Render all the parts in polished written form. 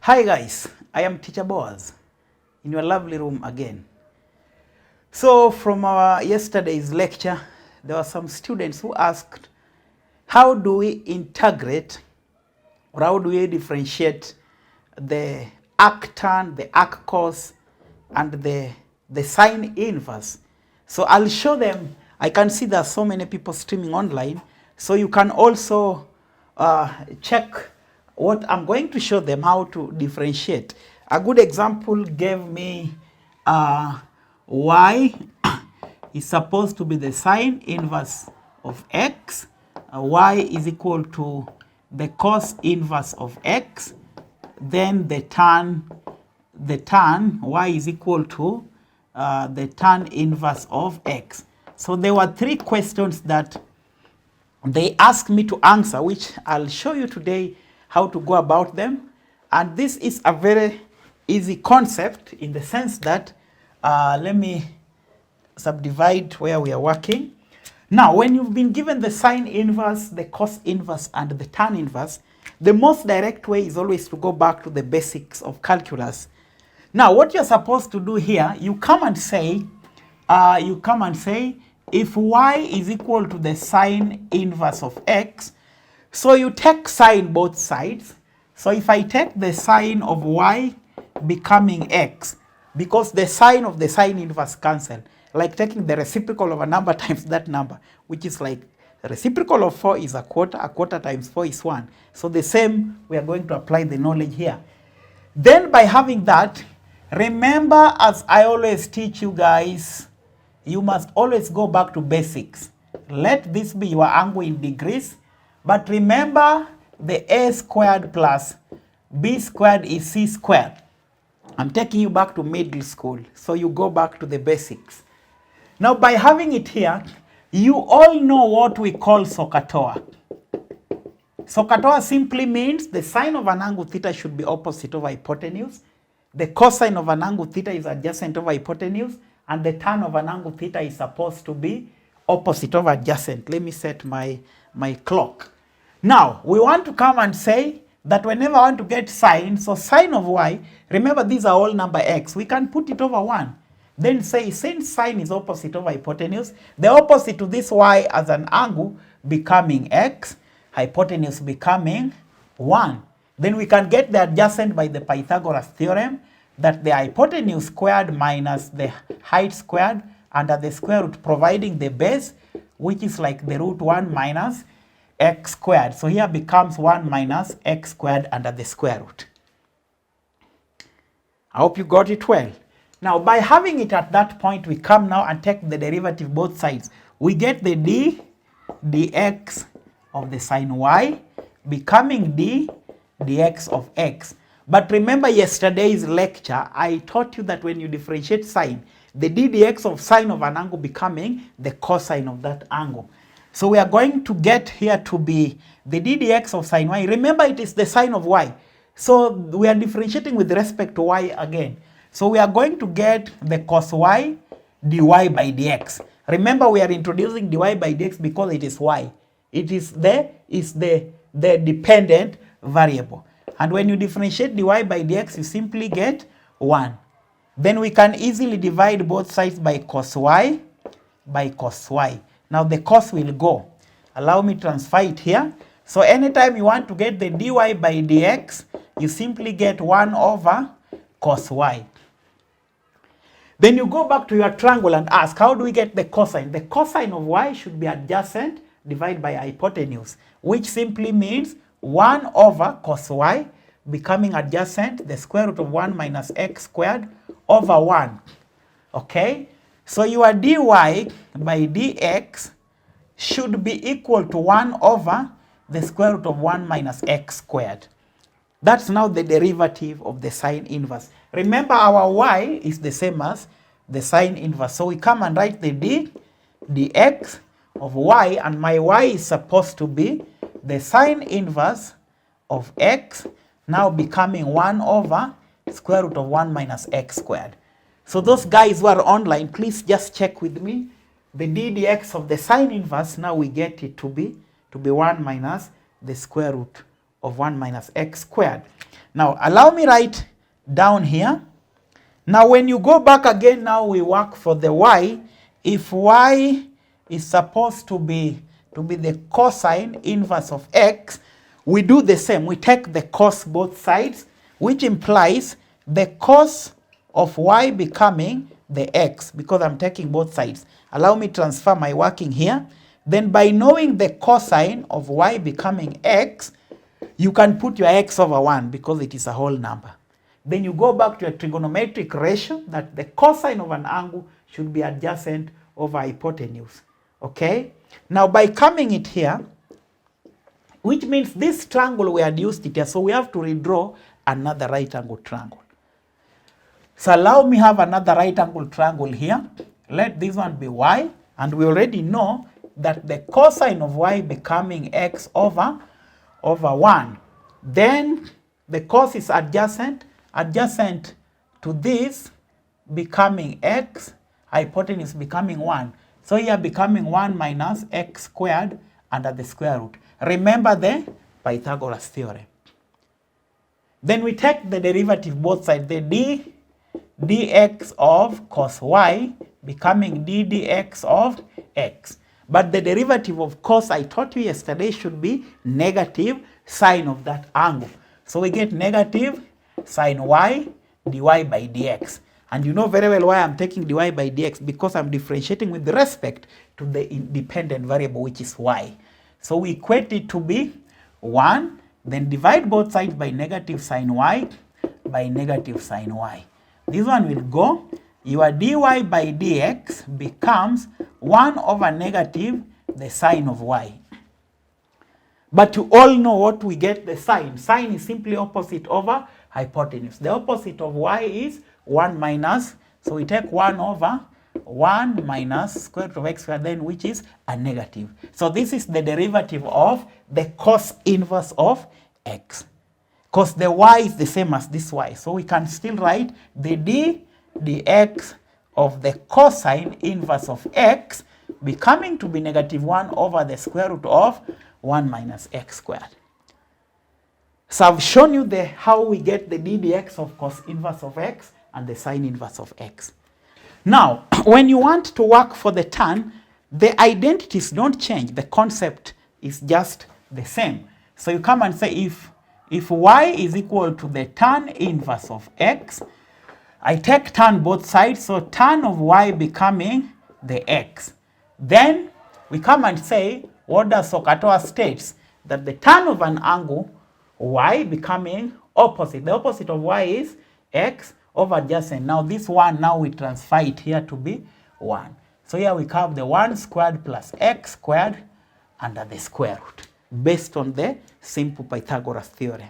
Hi guys, I am Teacher Boaz in your lovely room again. So from our yesterday's lecture, there were some students who asked, how do we integrate or how do we differentiate the arctan, the arc cos, and the sine inverse? So I'll show them. I can see there are so many people streaming online, so you can also check what I'm going to show them how to differentiate. A good example gave me y is supposed to be the sine inverse of x. Y is equal to the cos inverse of x. Then the tan y is equal to the tan inverse of x. So there were three questions that they asked me to answer, which I'll show you today how to go about them. And this is a very easy concept in the sense that, let me subdivide where we are working. Now, when you've been given the sine inverse, the cos inverse, and the tan inverse, the most direct way is always to go back to the basics of calculus. Now, what you're supposed to do here, you come and say, if y is equal to the sine inverse of x, so you take sine both sides. So if I take the sine of y becoming x, because the sine of the sine inverse cancel, like taking the reciprocal of a number times that number, which is like the reciprocal of 4 is a quarter times 4 is 1. So the same, we are going to apply the knowledge here. Then by having that, remember, as I always teach you guys, you must always go back to basics. Let this be your angle in degrees. But remember, the a squared plus b squared is c squared. I'm taking you back to middle school, so you go back to the basics. Now, by having it here, you all know what we call SOHCAHTOA. SOHCAHTOA simply means the sine of an angle theta should be opposite of hypotenuse. The cosine of an angle theta is adjacent of hypotenuse. And the tan of an angle theta is supposed to be opposite of adjacent. Let me set my clock. Now, we want to come and say that whenever I want to get sine, so sine of y, remember these are all number x, we can put it over 1. Then say, since sine is opposite of hypotenuse, the opposite to this y as an angle becoming x, hypotenuse becoming 1. Then we can get the adjacent by the Pythagoras theorem, that the hypotenuse squared minus the height squared under the square root, providing the base, which is like the root 1 minus x squared. So here becomes 1 minus x squared under the square root. I hope you got it well. Now, by having it at that point, we come now and take the derivative both sides. We get the dx of the sine y becoming dx of x. But remember yesterday's lecture, I taught you that when you differentiate sine, the dx of sine of an angle becoming the cosine of that angle. So we are going to get here to be the dx of sine y. Remember, it is the sine of y. So we are differentiating with respect to y again. So we are going to get the cos y dy by dx. Remember, we are introducing dy by dx because it is y. It is the dependent variable. And when you differentiate dy by dx, you simply get 1. Then we can easily divide both sides by cos y by cos y. Now the cos will go. Allow me to transfer it here. So anytime you want to get the dy by dx, you simply get 1 over cos y. Then you go back to your triangle and ask, how do we get the cosine? The cosine of y should be adjacent divided by hypotenuse, which simply means 1 over cos y becoming adjacent, the square root of 1 minus x squared over 1. Okay? So your dy by dx should be equal to 1 over the square root of 1 minus x squared. That's now the derivative of the sine inverse. Remember, our y is the same as the sine inverse. So we come and write the dx of y, and my y is supposed to be the sine inverse of x, now becoming 1 over square root of 1 minus x squared. So those guys who are online, please just check with me. The dx of the sine inverse, now we get it to be 1 minus the square root of 1 minus x squared. Now allow me write down here. Now when you go back again, now we work for the y. If y is supposed to be the cosine inverse of x, we do the same. We take the cos both sides, which implies the cos of y becoming the x, because I'm taking both sides. Allow me transfer my working here. Then by knowing the cosine of y becoming x, you can put your x over 1 because it is a whole number. Then you go back to a trigonometric ratio that the cosine of an angle should be adjacent over hypotenuse. Okay? Now by coming it here, which means this triangle we had used it here, so we have to redraw another right angle triangle. So allow me have another right angle triangle here. Let this one be y, and we already know that the cosine of y becoming x over 1. Then the cos is adjacent to this becoming x, hypotenuse becoming 1. So here becoming 1 minus x squared under the square root. Remember the Pythagoras theorem. Then we take the derivative both sides, the dx of cos y becoming ddx of x. But the derivative of cos, I taught you yesterday, should be negative sine of that angle. So we get negative sine y dy by dx. And you know very well why I'm taking dy by dx, because I'm differentiating with respect to the independent variable, which is y. So we equate it to be 1, then divide both sides by negative sine y by negative sine y. This one will go. Your dy by dx becomes 1 over negative the sine of y. But you all know what we get the sine. Sine is simply opposite over hypotenuse. The opposite of y is 1 minus, so we take 1 over 1 minus square root of x squared, then which is a negative. So this is the derivative of the cos inverse of x. Because the y is the same as this y. So we can still write the dx of the cosine inverse of x becoming to be negative 1 over the square root of 1 minus x squared. So I've shown you how we get the ddx of cos inverse of x and the sine inverse of x. Now, when you want to work for the tan, the identities don't change. The concept is just the same. So you come and say if y is equal to the tan inverse of x, I take tan both sides, so tan of y becoming the x. Then we come and say, what does SOHCAHTOA states? That the tan of an angle y becoming opposite. The opposite of y is x over adjacent. Now this one, now we transfer it here to be 1. So here we have the 1 squared plus x squared under the square root, based on the simple Pythagoras theorem.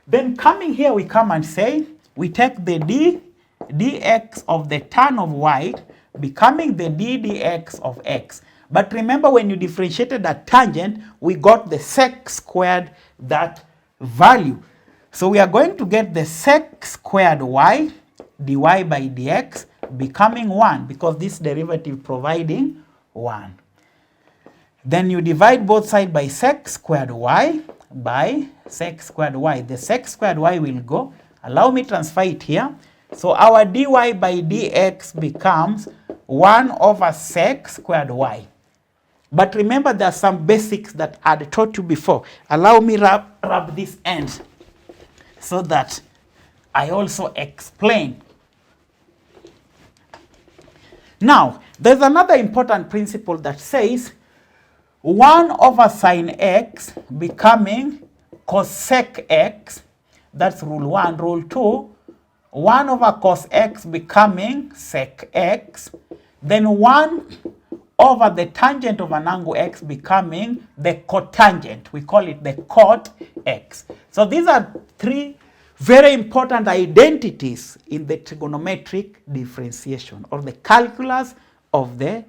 Then coming here, we come and say, we take the dx of the tan of y becoming the ddx of x. But remember, when you differentiated a tangent, we got the sec squared that value. So we are going to get the sec squared y dy by dx becoming 1, because this derivative providing 1. Then you divide both sides by sec squared y by sec squared y. The sec squared y will go. Allow me transfer it here. So our dy by dx becomes 1 over sec squared y. But remember, there are some basics that I had taught you before. Allow me rub this end so that I also explain. Now, there's another important principle that says 1 over sine x becoming cosec x. That's rule 1. Rule 2, 1 over cos x becoming sec x. Then 1 over the tangent of an angle x becoming the cotangent. We call it the cot x. So these are 3 very important identities in the trigonometric differentiation, or the calculus of the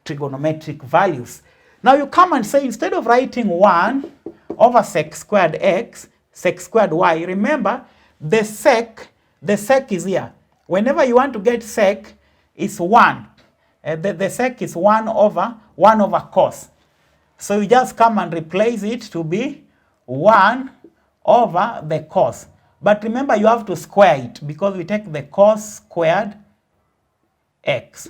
trigonometric values. Now you come and say, instead of writing 1 over sec squared x, sec squared y, remember the sec is here. Whenever you want to get sec, it's 1. The sec is 1 over cos. So you just come and replace it to be 1 over the cos. But remember, you have to square it because we take the cos squared x.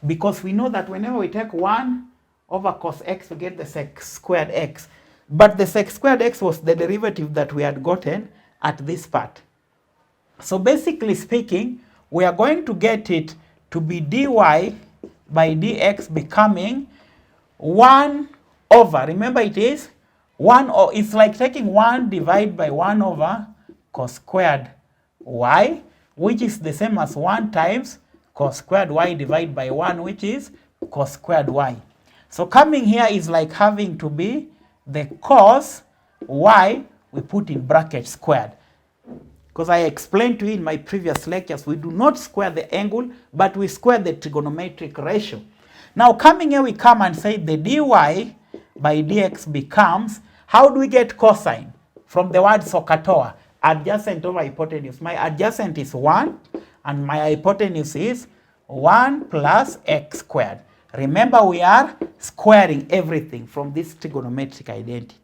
Because we know that whenever we take 1 over cos x, we get the sec squared x. But the sec squared x was the derivative that we had gotten at this part. So basically speaking, we are going to get it to be dy by dx becoming 1 over, remember it is 1, or it's like taking 1 divided by 1 over cos squared y, which is the same as 1 times cos squared y divided by 1, which is cos squared y. So coming here is like having to be the cos y, we put in bracket squared. Because I explained to you in my previous lectures, we do not square the angle, but we square the trigonometric ratio. Now coming here, we come and say the dy by dx becomes, how do we get cosine? From the word SOHCAHTOA, adjacent over hypotenuse. My adjacent is 1, and my hypotenuse is 1 plus x squared. Remember, we are squaring everything from this trigonometric identity.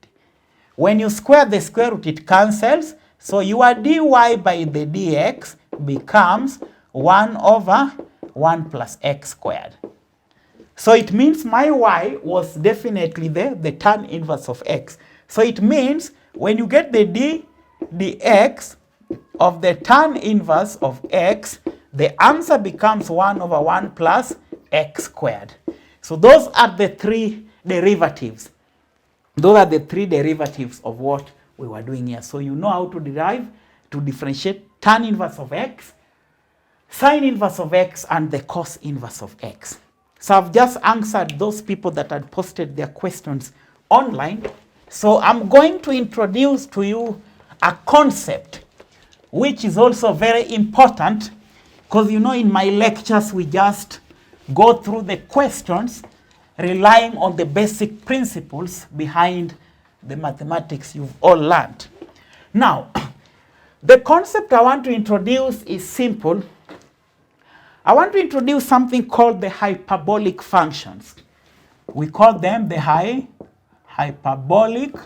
When you square the square root, it cancels. So your dy by the dx becomes 1 over 1 plus x squared. So it means my y was definitely the tan inverse of x. So it means when you get the dx of the tan inverse of x, the answer becomes 1 over 1 plus x squared. So those are the three derivatives. Those are the three derivatives of what we were doing here. So you know how to derive, to differentiate tan inverse of x, sine inverse of x, and the cos inverse of x. So I've just answered those people that had posted their questions online. So I'm going to introduce to you a concept which is also very important, because you know in my lectures we just go through the questions relying on the basic principles behind the mathematics you've all learned. Now, the concept I want to introduce is simple. I want to introduce something called the hyperbolic functions. We call them the hyperbolic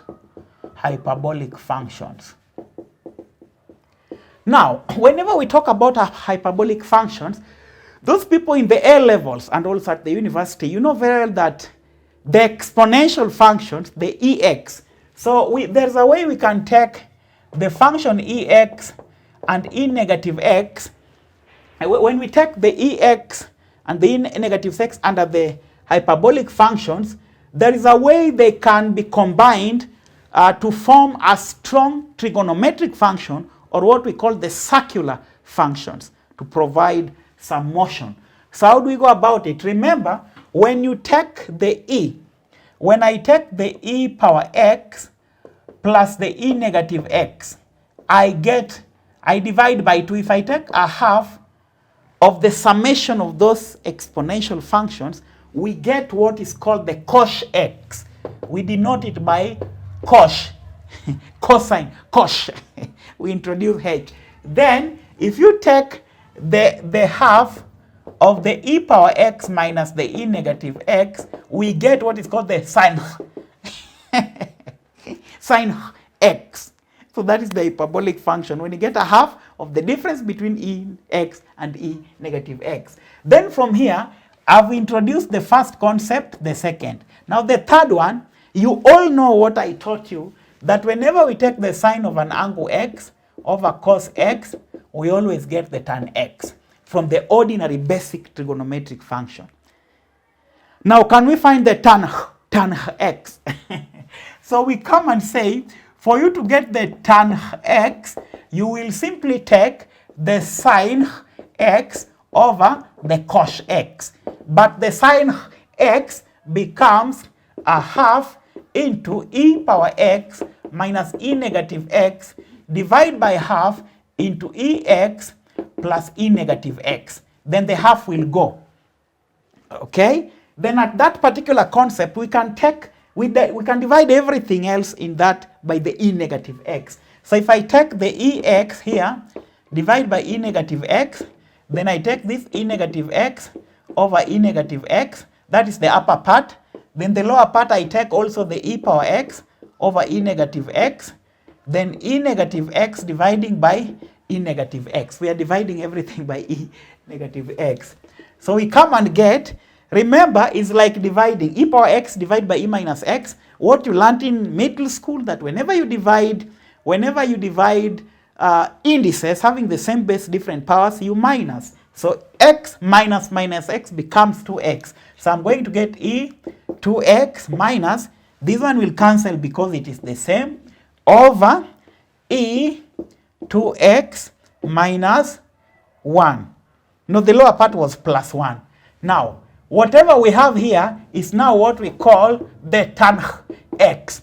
functions. Now, whenever we talk about hyperbolic functions, those people in the A levels and also at the university, you know very well that the exponential functions, the EX, so there's a way we can take the function EX and E negative X. When we take the EX and the E negative X under the hyperbolic functions, there is a way they can be combined to form a strong trigonometric function, or what we call the circular functions, to provide some motion. So how do we go about it? Remember, when you take the E, when I take the E power x plus the E negative x, I divide by 2. If I take a half of the summation of those exponential functions, we get what is called the cosh x. We denote it by cosh, cosine, cosh. We introduce h. Then, if you take the half of the E power x minus the E negative x, we get what is called the sine sine x. So that is the hyperbolic function, when you get a half of the difference between E x and E negative x. Then from here, I've introduced the first concept, the second. Now the third one, you all know what I taught you, that whenever we take the sine of an angle x over cos x, we always get the tan x from the ordinary basic trigonometric function. Now, can we find the tan x? So we come and say, for you to get the tan x, you will simply take the sine x over the cos x. But the sine x becomes a half into E power x minus E negative x divided by half into EX plus E negative x. Then the half will go. Okay? Then at that particular concept, we can divide everything else in that by the E negative x. So if I take the EX here, divide by E negative x, then I take this E negative x over E negative x, that is the upper part. Then the lower part I take also the E power x over e negative x, then e negative x dividing by e negative x. We are dividing everything by e negative x. So we come and get, remember, it's like dividing e power x divided by e minus x. What you learned in middle school, that whenever you divide indices having the same base, different powers, you minus. So x minus minus x becomes 2x. So I'm going to get e 2x minus, this one will cancel because it is the same, over e 2x minus 1. No, the lower part was plus 1. Now, whatever we have here is now what we call the tan x.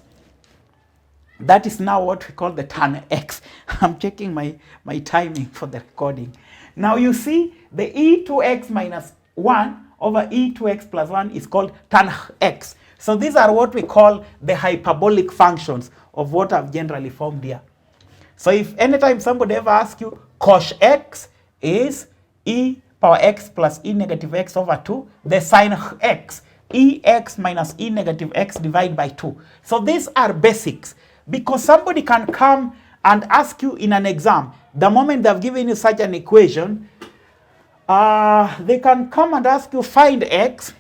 That is now what we call the tan x. I'm checking my timing for the recording. Now you see the e2x minus 1 over e2x plus 1 is called tan x. So these are what we call the hyperbolic functions of what I've generally formed here. So if anytime somebody ever asks you cos x is e power x plus e negative x over 2, the sin x, ex minus e negative x divided by 2. So these are basics, because somebody can come and ask you in an exam, the moment they've given you such an equation, they can come and ask you find x.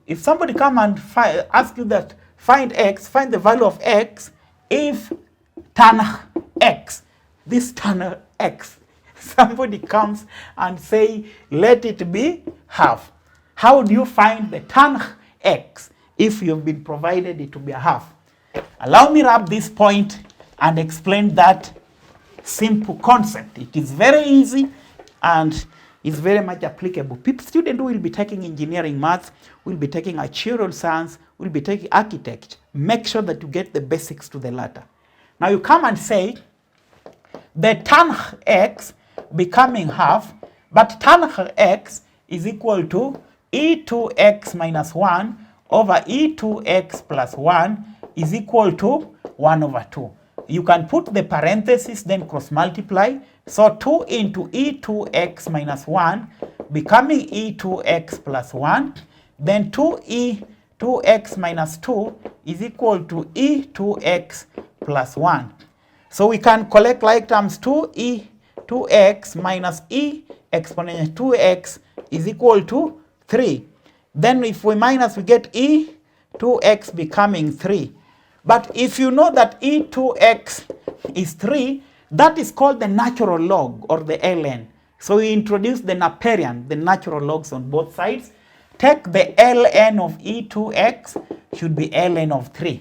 If somebody come and ask you that find x, find the value of x if tan x, this tan x, somebody comes and say let it be half. How do you find the tan x if you've been provided it to be a half? Allow me to wrap this point and explain that simple concept. It is very easy and is very much applicable. Students who will be taking engineering maths, will be taking actuarial science, will be taking architecture. Make sure that you get the basics to the latter. Now you come and say the tan x becoming half, but tan x is equal to e2x minus 1 over e2x plus 1 is equal to 1 over 2. You can put the parenthesis, then cross multiply. So 2 into e2x minus 1 becoming e2x plus 1. Then 2e2x minus 2 is equal to e2x plus 1. So we can collect like terms 2e2x minus e exponential 2x is equal to 3. Then if we minus, we get e2x becoming 3. But if you know that e2x is 3, that is called the natural log or the ln. So we introduce the Napierian, the natural logs on both sides. Take the ln of e2x should be ln of 3.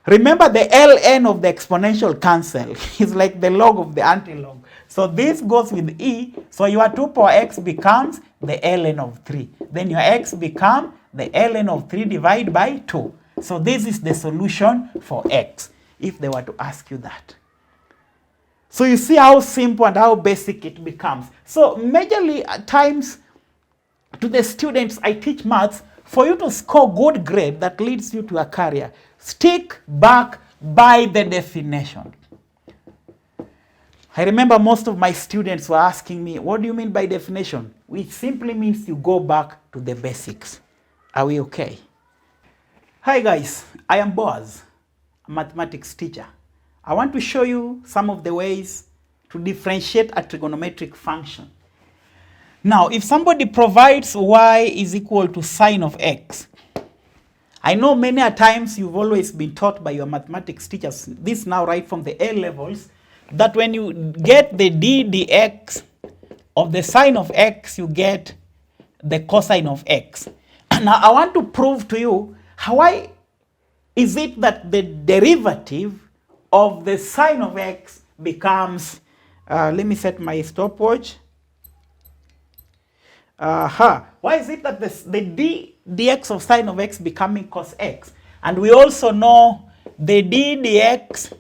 Remember, the ln of the exponential cancel is like the log of the antilog. So this goes with e. So your 2 power x becomes the ln of 3. Then your x become the ln of 3 divided by 2. So this is the solution for x, if they were to ask you that. So you see how simple and how basic it becomes. So majorly at times to the students I teach maths, for you to score good grade that leads you to a career, stick back by the definition. I remember most of my students were asking me, what do you mean by definition? Which simply means you go back to the basics. Are we okay? Hi guys, I am Boaz, a mathematics teacher. I want to show you some of the ways to differentiate a trigonometric function. Now, if somebody provides y is equal to sine of x, I know many a times you've always been taught by your mathematics teachers, this now right from the A levels, that when you get the d dx of the sine of x, you get the cosine of x. And now I want to prove to you why is it that the derivative of the sine of x becomes, let me set my stopwatch. Why is it that the d dx of sine of x becoming cos x? And we also know the d dx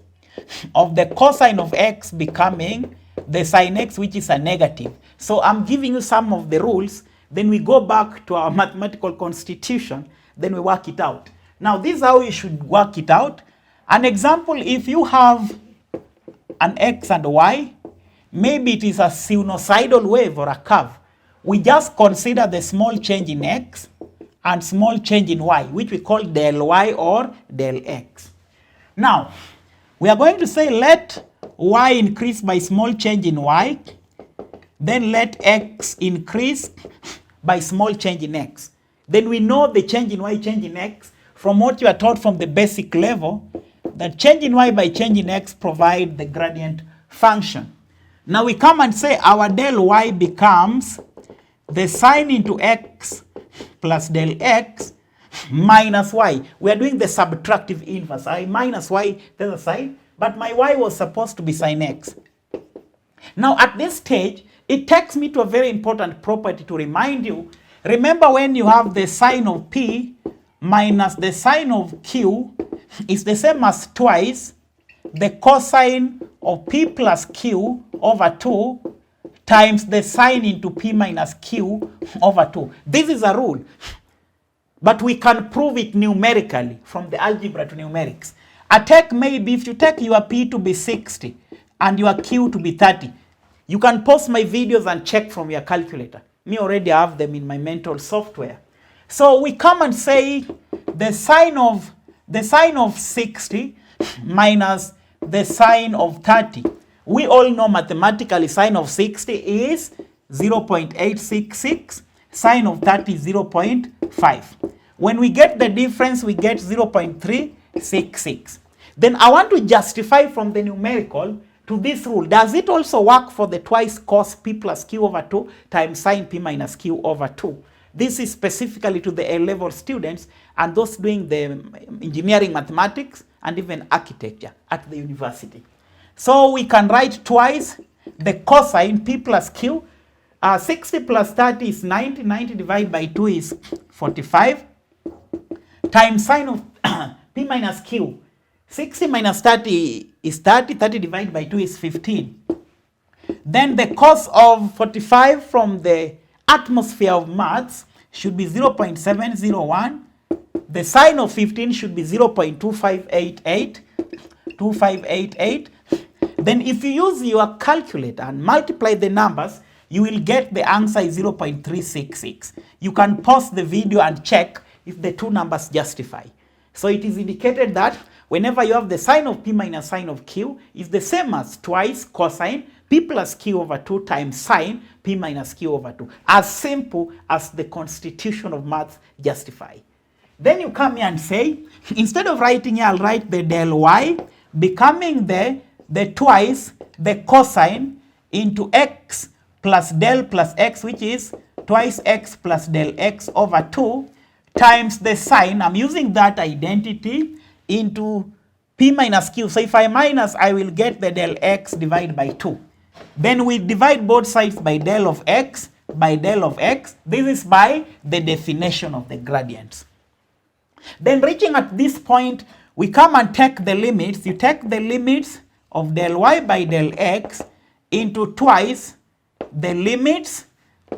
of the cosine of x becoming the sine x, which is a negative. So I'm giving you some of the rules, then we go back to our mathematical constitution, then we work it out. Now this is how you should work it out. An example, if you have an x and y, maybe it is a sinusoidal wave or a curve. We just consider the small change in x and small change in y, which we call del y or del x. Now, we are going to say let y increase by small change in y, then let x increase by small change in x. Then we know the change in y, change in x, from what you are taught from the basic level, that change in y by change in x provide the gradient function. Now we come and say our del y becomes the sine into x plus del x minus y. We are doing the subtractive inverse. I minus y the other side, but my y was supposed to be sine x. Now at this stage, it takes me to a very important property to remind you. Remember when you have the sine of p minus the sine of q is the same as twice the cosine of p plus q over 2 times the sine into p minus q over 2. This is a rule, but we can prove it numerically from the algebra to numerics. Maybe if you take your p to be 60 and your q to be 30, you can pause my videos and check from your calculator. Me already have them in my mental software. So we come and say the sine of 60 minus the sine of 30. We all know mathematically sine of 60 is 0.866, sine of 30 is 0.5. When we get the difference, we get 0.366. Then I want to justify from the numerical to this rule. Does it also work for the twice cos p plus q over 2 times sine p minus q over 2? This is specifically to the A-level students and those doing the engineering mathematics and even architecture at the university. So we can write twice the cosine p plus q. 60 plus 30 is 90. 90 divided by 2 is 45 times sine of p minus q. 60 minus 30 is 30. 30 divided by 2 is 15. Then the cos of 45 from the atmosphere of maths should be 0.701. The sine of 15 should be 0.2588. 2588. Then if you use your calculator and multiply the numbers, you will get the answer is 0.366. You can pause the video and check if the two numbers justify. So it is indicated that whenever you have the sine of p minus sine of q is the same as twice cosine p plus q over 2 times sine p minus q over 2. As simple as the constitution of maths justify. Then you come here and say, instead of writing here, I'll write the del y becoming the twice the cosine into x plus del plus x, which is twice x plus del x over 2 times the sine. I'm using that identity into p minus q. So if I minus, I will get the del x divided by 2. Then we divide both sides by del of x by del of x. This is by the definition of the gradients. Then reaching at this point, we come and take the limits. You take the limits of del y by del x into twice the limits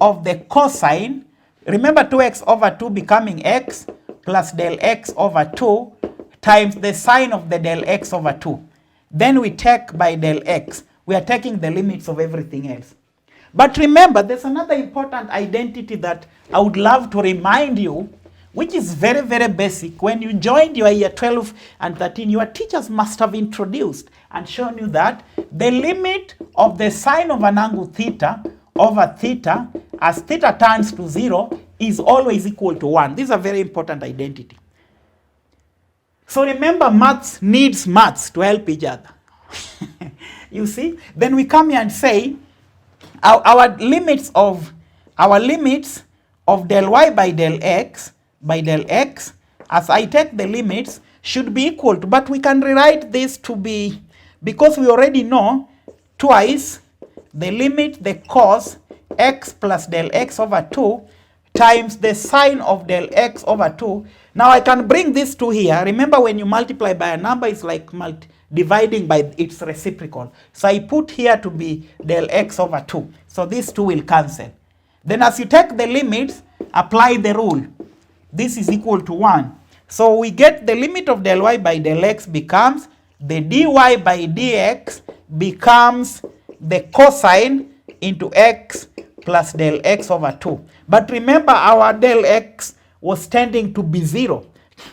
of the cosine. Remember 2x over 2 becoming x plus del x over 2 times the sine of the del x over 2. Then we take by del x. We are taking the limits of everything else. But remember, there's another important identity that I would love to remind you, which is very, very basic. When you joined your year 12 and 13, your teachers must have introduced and shown you that the limit of the sine of an angle theta over theta as theta turns to 0 is always equal to 1. This is a very important identity. So remember, maths needs maths to help each other. You see? Then we come here and say our limits of del y by del x as I take the limits should be equal to, but we can rewrite this to be, because we already know twice the limit the cos x plus del x over 2 times the sine of del x over 2. Now I can bring this to here. Remember, when you multiply by a number, it's like dividing by its reciprocal. So I put here to be del x over 2. So these two will cancel. Then as you take the limits, apply the rule. This is equal to 1. So we get the limit of del y by del x becomes the dy by dx becomes the cosine into x plus del x over 2. But remember, our del x was tending to be 0.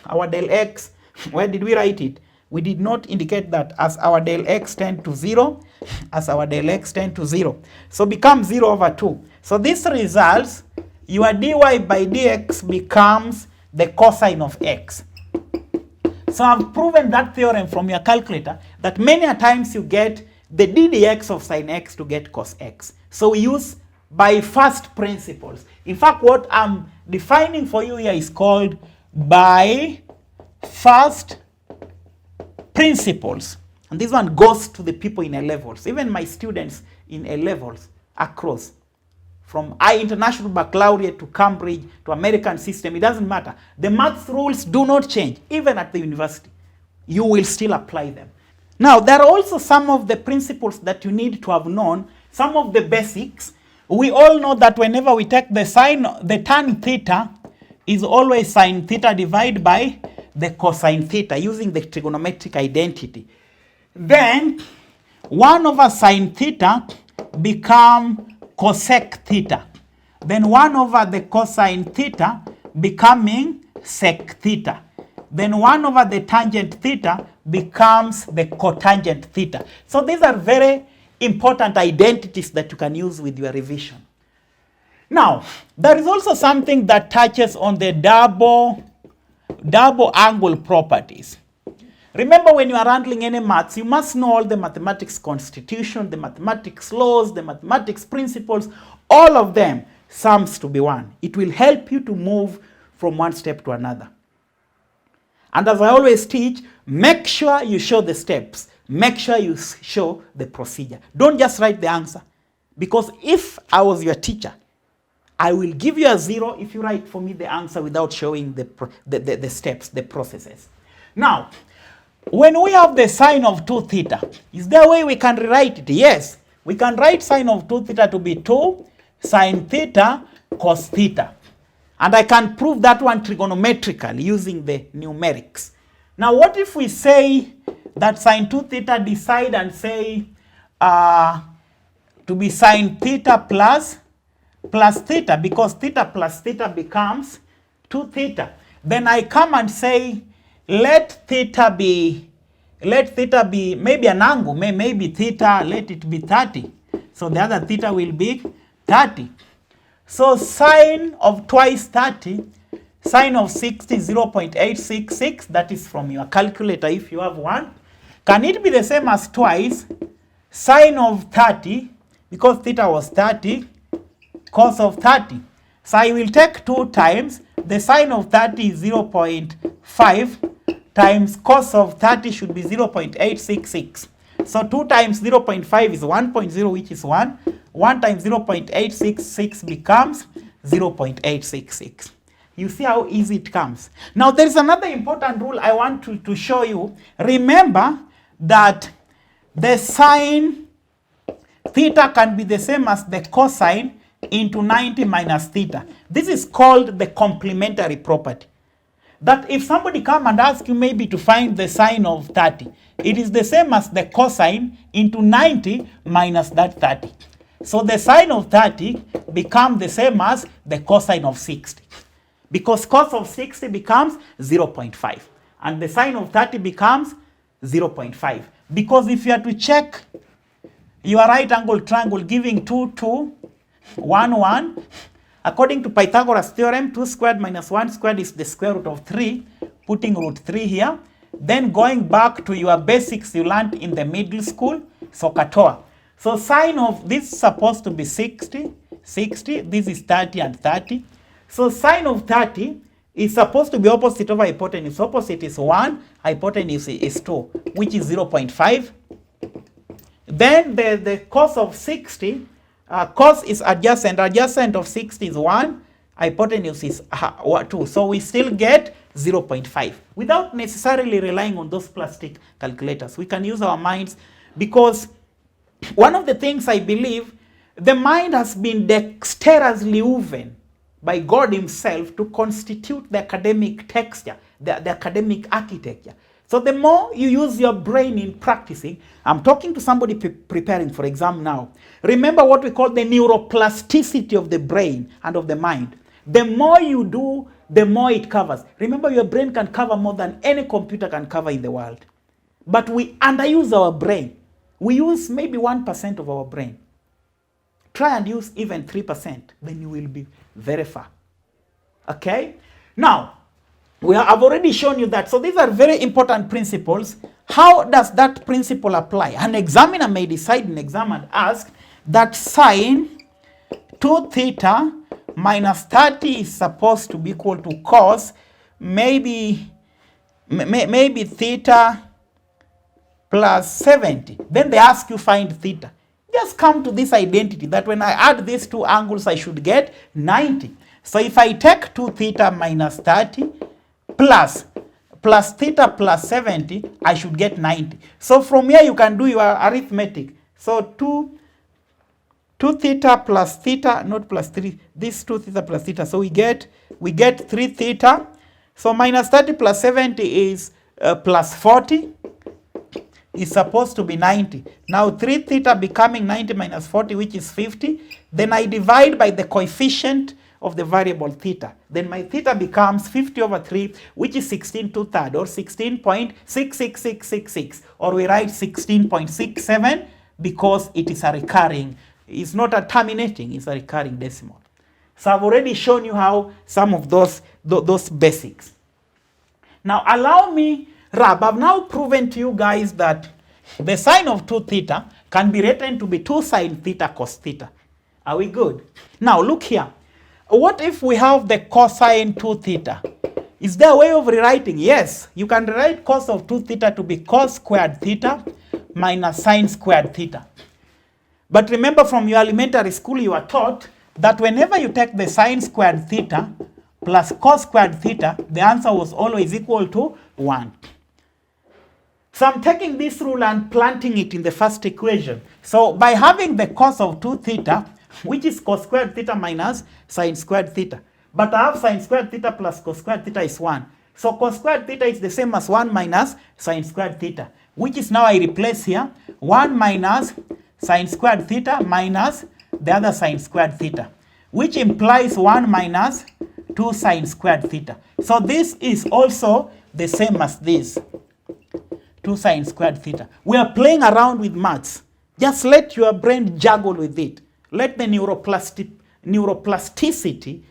Our del x, where did we write it? We did not indicate that as our del x tend to 0, as our del x tend to 0. So become 0 over 2. So this results, your dy by dx becomes the cosine of x. So I've proven that theorem from your calculator that many a times you get the d dx of sine x to get cos x. So we use by first principles. In fact, what I'm defining for you here is called by first principles. And this one goes to the people in A levels, even my students in A levels across. From international baccalaureate to Cambridge to American system, it doesn't matter. The maths rules do not change, even at the university. You will still apply them. Now, there are also some of the principles that you need to have known, some of the basics. We all know that whenever we take the sine, the tan theta is always sine theta divided by the cosine theta using the trigonometric identity. Then 1 over sine theta become cosec theta. Then 1 over the cosine theta becoming sec theta. Then 1 over the tangent theta becomes the cotangent theta. So these are very important identities that you can use with your revision. Now, there is also something that touches on the double angle properties. Remember, when you are handling any maths, you must know all the mathematics constitution, the mathematics laws, the mathematics principles, all of them sums to be 1. It will help you to move from one step to another. And as I always teach, make sure you show the steps. Make sure you show the procedure. Don't just write the answer. Because if I was your teacher, I will give you a 0 if you write for me the answer without showing the steps, the processes. Now, when we have the sine of 2 theta, is there a way we can rewrite it? Yes. We can write sine of 2 theta to be 2 sine theta cos theta. And I can prove that one trigonometrically using the numerics. Now, what if we say that sine 2 theta decide and say to be sine theta plus theta, because theta plus theta becomes 2 theta. Then I come and say, let theta be maybe an angle, maybe theta, let it be 30. So the other theta will be 30. So sine of twice 30, sine of 60, 0.866, that is from your calculator if you have one. Can it be the same as twice sine of 30, because theta was 30, cos of 30? So I will take 2 times, the sine of 30 is 0.5 times cos of 30 should be 0.866. So 2 times 0.5 is 1.0, which is 1. 1 times 0.866 becomes 0.866. You see how easy it comes. Now there is another important rule I want to show you. Remember that the sine theta can be the same as the cosine into 90 minus theta. This is called the complementary property. That if somebody come and ask you maybe to find the sine of 30, it is the same as the cosine into 90 minus that 30. So the sine of 30 becomes the same as the cosine of 60. Because cos of 60 becomes 0.5. And the sine of 30 becomes 0.5. Because if you are to check your right angle triangle giving 2, 2, 1, 1, according to Pythagoras theorem, 2 squared minus 1 squared is the square root of 3, putting root 3 here. Then going back to your basics you learned in the middle school, SOHCAHTOA. So sine of this is supposed to be 60, 60, this is 30 and 30. So sine of 30 is supposed to be opposite over hypotenuse. Opposite is 1, hypotenuse is 2, which is 0.5. Then the cos of 60, cos is adjacent. Adjacent of 60 is 1, hypotenuse is 2. So we still get 0.5 without necessarily relying on those plastic calculators. We can use our minds, because one of the things I believe, the mind has been dexterously woven by God himself to constitute the academic texture, the academic architecture. So the more you use your brain in practicing, I'm talking to somebody preparing for exam now. Remember what we call the neuroplasticity of the brain and of the mind. The more you do, the more it covers. Remember, your brain can cover more than any computer can cover in the world. but we underuse our brain. We use maybe 1% of our brain. Try and use even 3%, then you will be very far. Okay? Now, I've already shown you that. So these are very important principles. How does that principle apply? An examiner may decide in exam and ask that sine 2 theta minus 30 is supposed to be equal to cos maybe theta plus 70. Then they ask you find theta. Just come to this identity that when I add these two angles, I should get 90. So if I take 2 theta minus 30 plus theta plus 70, I should get 90. So from here you can do your arithmetic. So 2 theta plus theta, not plus 3, this 2 theta plus theta. So we get 3 theta. So minus 30 plus 70 is plus 40. Is supposed to be 90. Now 3 theta becoming 90 minus 40, which is 50. Then I divide by the coefficient of the variable theta. Then my theta becomes 50 over 3, which is 16 2/3 or 16.66666. Or we write 16.67 because it is a recurring. It's not a terminating, it's a recurring decimal. So I've already shown you how some of those basics. Now allow me, I've now proven to you guys that the sine of 2 theta can be written to be 2 sine theta cos theta. Are we good? Now look here. What if we have the cosine 2 theta? Is there a way of rewriting? Yes. You can rewrite cos of 2 theta to be cos squared theta minus sine squared theta. But remember from your elementary school you are taught that whenever you take the sine squared theta plus cos squared theta, the answer was always equal to 1. So I'm taking this rule and planting it in the first equation. So by having the cos of 2 theta, which is cos squared theta minus sine squared theta. But I have sine squared theta plus cos squared theta is 1. So cos squared theta is the same as 1 minus sine squared theta, which is now I replace here 1 minus sine squared theta minus the other sine squared theta, which implies 1 minus 2 sine squared theta. So this is also the same as this. 2 sine squared theta. We are playing around with maths. Just let your brain juggle with it. Let the neuroplasticity,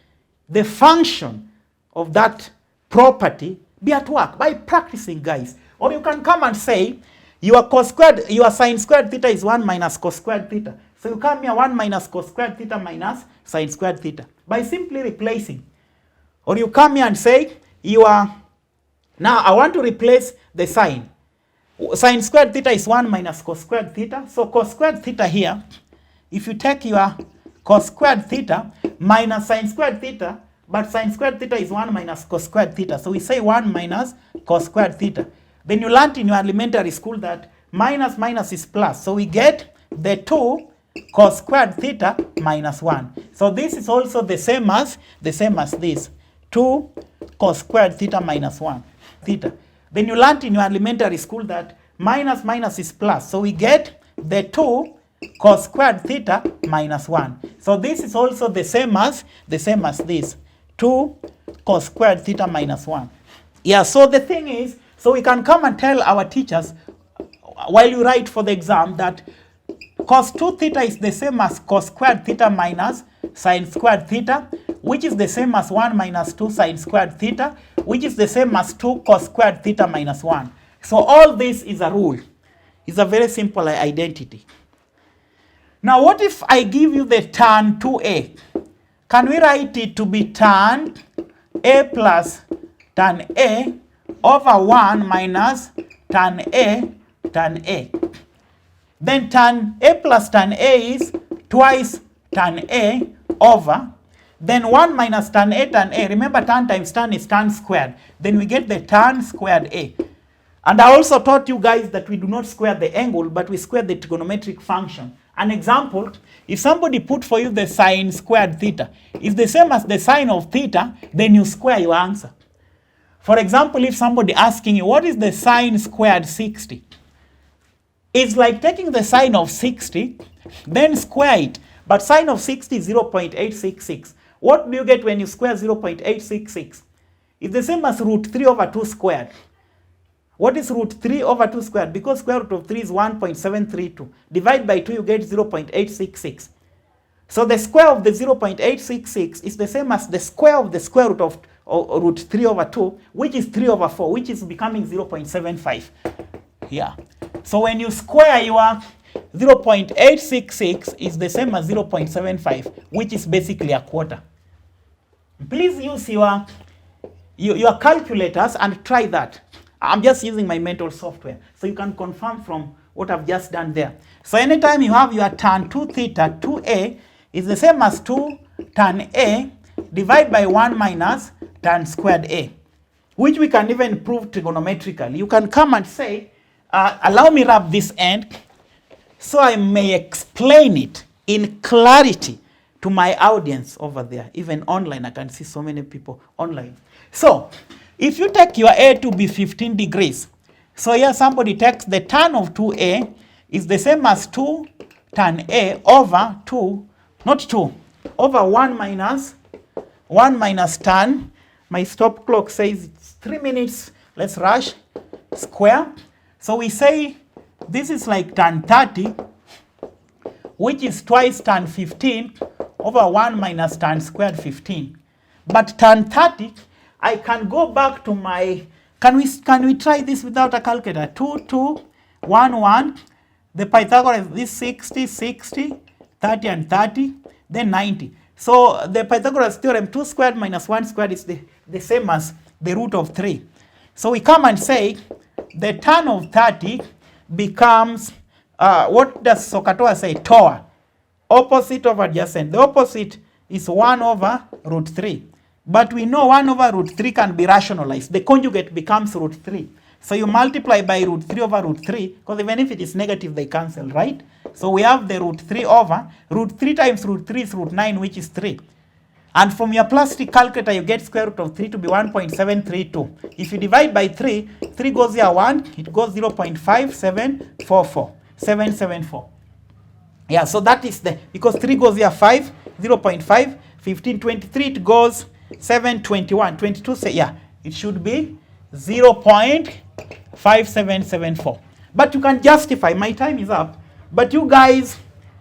the function of that property be at work by practicing, guys. Or you can come and say your sine squared theta is 1 minus cos squared theta. So you come here 1 minus cos squared theta minus sine squared theta by simply replacing. Or you come here and say now I want to replace the sine. Sine squared theta is 1 minus cos squared theta. So cos squared theta here, if you take your cos squared theta minus sine squared theta, but sine squared theta is 1 minus cos squared theta. So we say 1 minus cos squared theta. Then you learned in your elementary school that minus minus is plus. So we get the 2 cos squared theta minus 1. So this is also the same as this. 2 cos squared theta minus 1 theta. Then you learned in your elementary school that minus minus is plus. So we get the 2 cos squared theta minus 1. So this is also the same as this. 2 cos squared theta minus 1. Yeah, so the thing is, so we can come and tell our teachers while you write for the exam that cos 2 theta is the same as cos squared theta minus sine squared theta, which is the same as 1 minus 2 sine squared theta, which is the same as 2 cos squared theta minus 1. So all this is a rule. It's a very simple identity. Now what if I give you the tan 2a? Can we write it to be tan a plus tan a over 1 minus tan a tan a? Then tan a plus tan a is twice tan a over, then 1 minus tan a tan a. Remember tan times tan is tan squared. Then we get the tan squared a. And I also taught you guys that we do not square the angle, but we square the trigonometric function. An example, if somebody put for you the sine squared theta, is the same as the sine of theta, then you square your answer. For example, if somebody asking you, what is the sine squared 60? It's like taking the sine of 60, then square it. But sine of 60 is 0.866. What do you get when you square 0.866? It's the same as root 3 over 2 squared. What is root 3 over 2 squared? Because square root of 3 is 1.732. Divide by 2, you get 0.866. So the square of the 0.866 is the same as the square of the square root of root 3 over 2, which is 3 over 4, which is becoming 0.75. Yeah. So when you square your 0.866 is the same as 0.75, which is basically a quarter. Please use your calculators and try that. I'm just using my mental software, so you can confirm from what I've just done there. So anytime you have your tan 2 theta, 2a is the same as 2 tan a divided by 1 minus tan squared a, which we can even prove trigonometrically. You can come and say, allow me rub this end so I may explain it in clarity to my audience over there. Even online, I can see so many people online. So if you take your a to be 15 degrees, so here somebody takes the tan of 2a is the same as 2 tan a over 2, not 2, over 1 minus tan. My stop clock says it's 3 minutes. Let's rush. Square. So we say this is like tan 30, which is twice tan 15 over 1 minus tan squared 15. But tan 30, I can go back to my, can we try this without a calculator? 2, 2, 1, 1. The Pythagoras, this 60, 60, 30 and 30, then 90. So the Pythagoras theorem, 2 squared minus 1 squared is the same as the root of 3. So we come and say the tan of 30 becomes, what does Sokatoa say? TOA. Opposite of adjacent. The opposite is 1 over root 3. But we know 1 over root 3 can be rationalized. The conjugate becomes root 3. So you multiply by root 3 over root 3, because even if it is negative, they cancel, right? So we have the root 3 over, root 3 times root 3 is root 9, which is 3. And from your plastic calculator, you get square root of 3 to be 1.732. If you divide by 3, 3 goes here 1, it goes 0.5744, 774. Yeah, so that is because 3 goes here 5, 0.5, 15, 23, it goes 7, 21, 22, say, yeah, it should be 0.5774. But you can justify, my time is up, but you guys,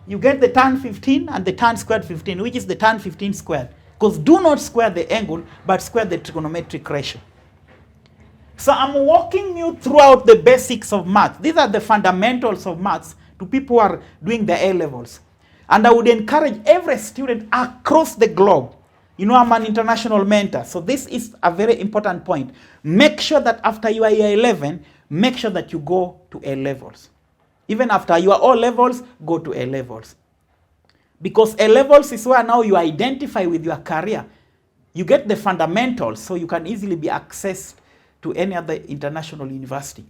you get the tan 15 and the tan squared 15, which is the tan 15 squared. Because do not square the angle, but square the trigonometric ratio. So I'm walking you throughout the basics of math. These are the fundamentals of maths to people who are doing the A-levels. And I would encourage every student across the globe. You know, I'm an international mentor, so this is a very important point. Make sure that after your year 11, make sure that you go to A-levels. Even after your O-levels, go to A-levels. Because A-levels is where now you identify with your career. You get the fundamentals, so you can easily be accessed to any other international university.